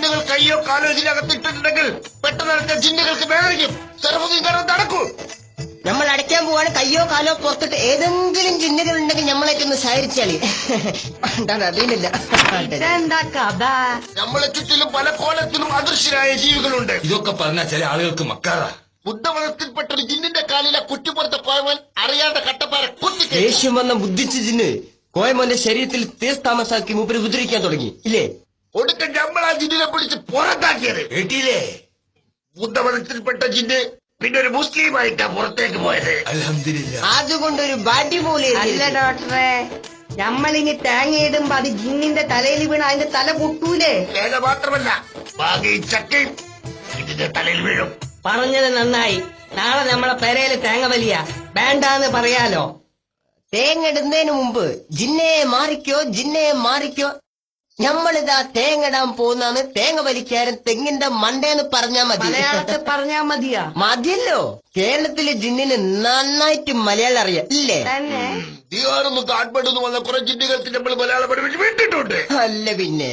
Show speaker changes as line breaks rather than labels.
നിങ്ങൾ കയ്യോ കാലോ ഇതിനകത്തിട്ടുണ്ടെങ്കിൽ പെട്ടെന്ന് ജിന്നുകൾക്ക് വേദനിക്കും. സർവ്വതികാരം നടക്കൂ.
നമ്മൾ അടയ്ക്കാൻ പോവാണ്. കയ്യോ കാലോ പുറത്തിട്ട് ഏതെങ്കിലും ജിന്നുകൾ ഉണ്ടെങ്കിൽ നമ്മളേറ്റൊന്ന് സഹരിച്ചാളി. അറിയില്ല
എന്താ കഥ?
നമ്മളെ ചുറ്റിലും പല കോലത്തിലും അദൃശ്യരായ ജീവികളുണ്ട്.
ഇതൊക്കെ പറഞ്ഞ ചില ആളുകൾക്ക് മക്കാറാ.
ബുദ്ധമതത്തിൽപ്പെട്ട ഒരു ജിന്നിന്റെ കാലിലെ കുറ്റിപ്പുറത്ത് പോയവൻ അറിയാതെ കട്ടപ്പാറ കുത്തിക്ക്.
ദേഷ്യം വന്ന ബുദ്ധിച്ച ജിന്ന് കോയമോന്റെ ശരീരത്തിൽ തേസ് താമസാക്കി മൂപ്പര് ഉപദ്രവിക്കാൻ തുടങ്ങി ഇല്ലേ?
ഒടുക്കം നമ്മൾ ആ ജിന്നിനെ പിടിച്ച് പുറത്താക്കിയത്
കേട്ടില്ലേ?
ബുദ്ധമതത്തിൽപ്പെട്ട ജിന്ന് പിന്നെ ഒരു മുസ്ലിമായിട്ടാ പുറത്തേക്ക് പോയത്.
അൽഹംദുലില്ലാ.
അതുകൊണ്ടൊരു ബാഡി പോലെ
അല്ല ഡോക്ടറെ, നമ്മളിനി തേങ്ങ ഇടുമ്പോ അത് ജിന്നിന്റെ തലയിൽ വീണ് അതിന്റെ തല പൊട്ടൂലേ?
തേങ്ങ മാത്രമല്ല ബാക്കി ചക്കയും ഇതിന്റെ തലയിൽ വീഴും.
പറഞ്ഞത് നന്നായി. നാളെ നമ്മളെ പെരയില് തേങ്ങ വലിയ വേണ്ടാന്ന് പറയാലോ.
തേങ്ങ ഇടുന്നതിന് മുമ്പ് ജിന്നെ മാറിക്കോ ജിന്നെ മാറിക്കോ, നമ്മളിതാ തേങ്ങ ഇടാൻ പോകുന്നാണ് തേങ്ങ വലിക്കാരൻ തെങ്ങിന്റെ മണ്ടേന്ന് പറഞ്ഞാ മതി.
മലയാളത്തിൽ പറഞ്ഞാ മതിയാ?
മതിയല്ലോ. കേരളത്തിലെ ജിന്നിന് നന്നായിട്ട് മലയാളം അറിയാം ഇല്ലേ?
തന്നെ
ബീഹാറിന്ന് കാഠ്മണ്ഡുന്ന് വന്ന കുറെ ജിന്നുകൾക്ക് നമ്മൾ മലയാളം പഠിപ്പിച്ച് വിട്ടിട്ടുണ്ട്.
അല്ല പിന്നെ